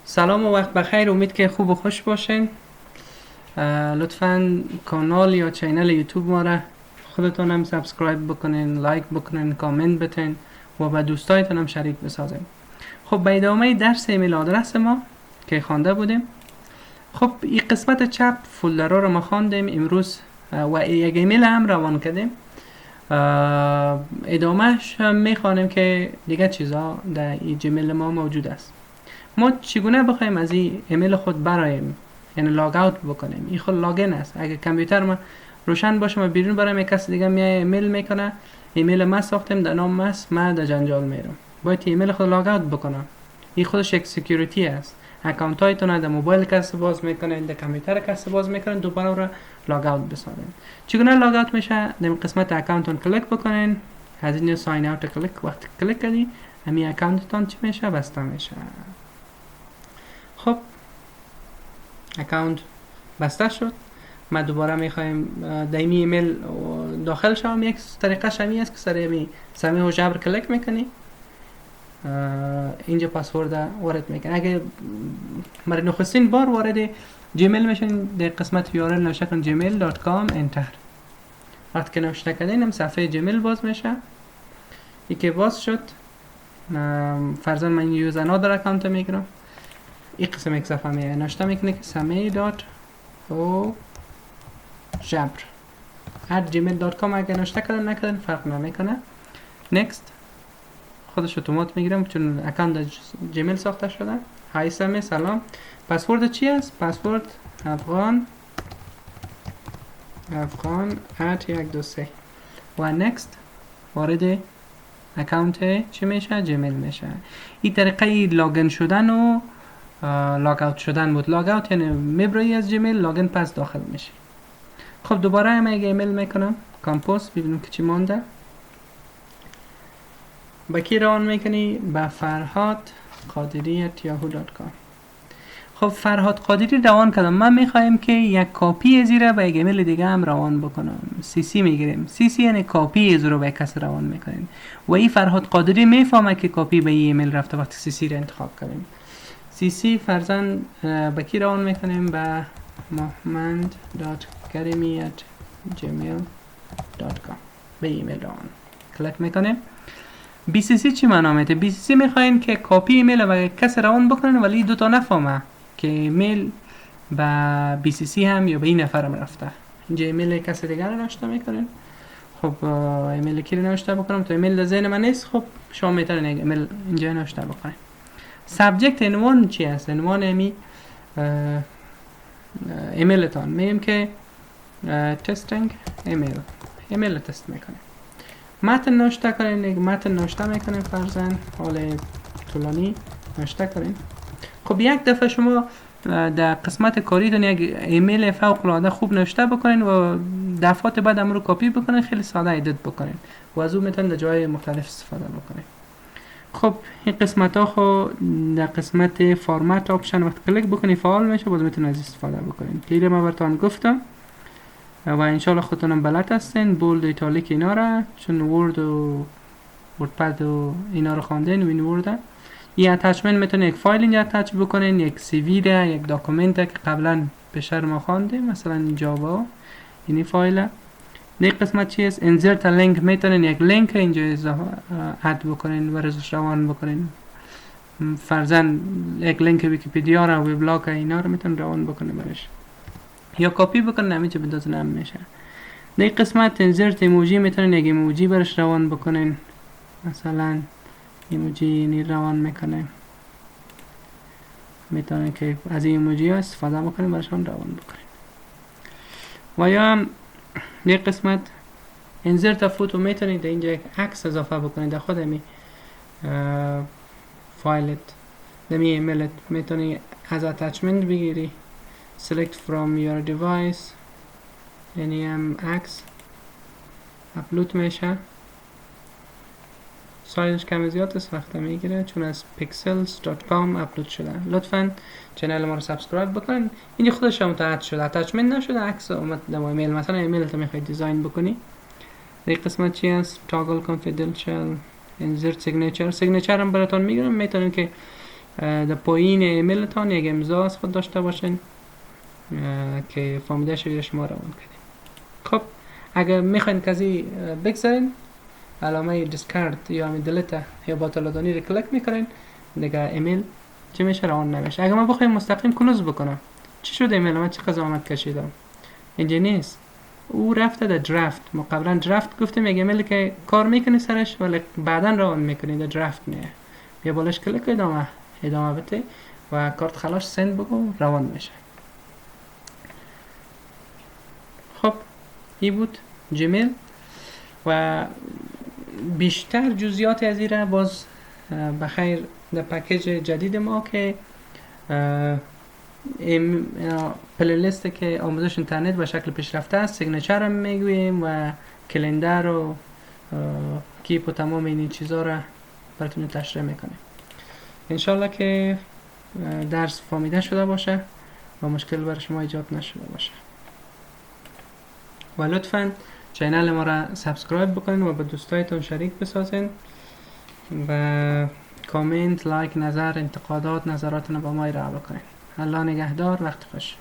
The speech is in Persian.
سلام و وقت بخیر. امید که خوب و خوش باشین. لطفاً کانال یا چینل یوتیوب ما را خودتون هم سابسکرایب بکنین، لایک بکنین، کامنت بتین و با دوستایتون هم شریک بسازین. خب به ادامه درس ایمیل آدرس ما که خوانده بودیم، خب این قسمت چپ فولدرها رو ما خواندیم امروز و یک ایمیل هم روان کردیم. ادامهش هم میخوانیم که دیگه چیزا در این جیمیل ما موجود است. ما چگونه بخوایم از این ایمیل خود برایم، یعنی لاگ اوت بکنیم؟ این خود لاگین است. اگه کامپیوتر ما روشن باشه ما بیرون برایم، یک کس دیگه میای ایمیل میکنه، ایمیل ما ساختیم در نام است، من در جنجال میرم، باید ایمیل خود لاگ اوت بکنم. این خودش یک سکیوریتی است. اکانت هایتون در موبایل کس باز میکنین، در کامپیوتر کس باز میکنین، دوباره را لاگ اوت بسازین. چگونه لاگ اوت میشه؟ در قسمت اکانتتون کلیک بکنین، از این ساین اوت کلیک، وقتی کلیک کردی همین اکانتتون چی میشه؟ بسته میشه. خب اکانت بسته شد. ما دوباره میخوایم در این ایمیل داخل شوم. یک طریقه شمی است که سر همین سمیع و جبر کلیک میکنی، اینجا پاسورد وارد میکنی. اگه برای نخستین بار وارد جیمیل میشین، در قسمت یورل نوشته کن gmail.com انتر. وقتی که نوشته کردین هم صفحه جیمیل باز میشه. این که باز شد، فرضاً من یوزرنامه در اکانت میگیرم. این قسم یک صفحه میه نوشته میکنه که sami.o jabr @gmail.com. اگه نوشته کردن نکردن فرق نمیکنه. نکست خودش اتومات میگیرم چون اکانت جیمیل ساخته شده. های سمی سلام. پسورد چی است؟ پسورد افغان @123 و نکست. وارد اکانت چی میشه؟ جیمیل میشه. این طریقه لاگین شدن و لاگ اوت شدن بود. لاگ اوت یعنی میبری از جیمیل، لاگین پس داخل میشه. خب دوباره هم اگه ایمیل میکنم کامپوز، ببینیم که چی مانده. با کی روان میکنی؟ با فرهاد قادری @yahoo.com. خب فرهاد قادری روان کردم. من میخوایم که یک کاپی زیرا به یک ایمیل دیگه هم روان بکنم. سی میگیریم. سی یعنی کاپی زیرا به کس روان میکنیم و این فرهاد قادری میفهمه که کاپی به این ایمیل رفته وقتی سی رو انتخاب کردیم. سی فرزن با کی روان میکنیم؟ با mohmand.karimi@gmail.com به ایمیل روان کلیک میکنیم. BCC چی معنا میده؟ BCC میخواین که کاپی ایمیل به کس روان بکنین ولی دو تا نفهمه که ایمیل با BCC هم یا به این نفرم رفته. اینجا ایمیل کس دیگر رو نوشته میکنین. خب ایمیل کی رو نوشته بکنم؟ تو ایمیل در ذهن من نیست. خب شما میتونین ایمیل اینجا نوشته بکنین. سابجکت عنوان چی است؟ عنوان امی ایمیلتان میگیم که تستینگ ایمیل تست میکنیم. متن نوشته کنین. یک متن نوشته میکنیم، فرضاً حال طولانی نوشته کنین. خب یک دفعه شما در قسمت کاریتون یک ایمیل فوق العاده خوب نوشته بکنین و دفعات بعد هم رو کپی بکنین، خیلی ساده ادیت بکنین و از اون میتونین در جای مختلف استفاده بکنین. خب این قسمت ها خو در قسمت فرمت آپشن وقت کلیک بکنی فعال میشه، باز میتونید از استفاده بکنین. کلیر ما براتون گفتم و انشالله خودتونم بلد هستین. بولد ایتالیک اینا را، چون ورد و وردپد و اینا رو خواندین و این ورده. این اتچمنت میتونید یک فایل اینجا اتچ بکنین، یک سی وی را، یک داکومنت که قبلا پیشتر ما خواندیم، مثلا جاوا این فایل. این قسمت چی است؟ انسرت لینک. میتونین یک لینک اینجا اد بکنین و رزش روان بکنین. فرضاً یک لینک ویکی‌پدیا را، وبلاگ اینا رو میتونین روان بکنین برش یا کپی بکنین، همینجا بدازن هم میشه. این قسمت انسرت ایموجی. میتونین یک ایموجی برش روان بکنین، مثلا ایموجی نی روان میکنه. میتونین که از این ایموجی ها استفاده بکنین برشان روان بکنین. و یا یک قسمت انسرت فوتو. میتونید اینجا یک عکس اضافه بکنید در خود همی فایلت، دمی ایمیلت. میتونید از اتچمنت بگیری، select from your device، یعنی هم عکس اپلود میشه. سایزش کم زیاد است، وقت میگیره چون از pixels.com اپلود شده. لطفاً چنل ما رو سابسکرایب بکنین. اینجا خودش هم متعهد شده، اتچمنت نشده، عکس اومد در ایمیل. مثلا ایمیل تو میخوای دیزاین بکنی، این قسمت چی است؟ toggle confidential insert signature. سیگنچر هم براتون میگم. میتونین که در پایین ایمیلتان یک امضا از خود داشته باشین که فهمیده شوید شما روان کنید. خب اگر میخواین کسی بگذارین علامه دیسکارد یا همین دلیت یا باطل‌دانی رو کلیک میکنین دیگه ایمیل چه میشه روان نمیشه. اگر ما بخوایم مستقیم کلوز بکنم چی شد ایمیل من چه زحمت کشیدم اینجا نیست، او رفته در درافت. ما قبلا درافت گفتیم یک ایمیلی که کار میکنی سرش ولی بعدا روان میکنی در درافت میه. بیا بالاش کلیک ادامه بده و کارت خلاص سند بگو روان میشه. خب این بود جیمیل و بیشتر جزئیات از این را باز بخیر در پکیج جدید ما که پلیلیست که آموزش انترنت به شکل پیشرفته است، سیگنچر هم میگوییم و کلندر و کیپ و تمام این چیزا را براتون تشریح میکنیم. انشالله که درس فهمیده شده باشه و مشکل برای شما ایجاد نشده باشه و لطفاً چینل ما را سابسکرایب بکنین و به دوستایتون شریک بسازین و کامنت، لایک، نظر، انتقادات، نظراتون با ما ارائه بکنین. الله نگهدار، وقت خوش.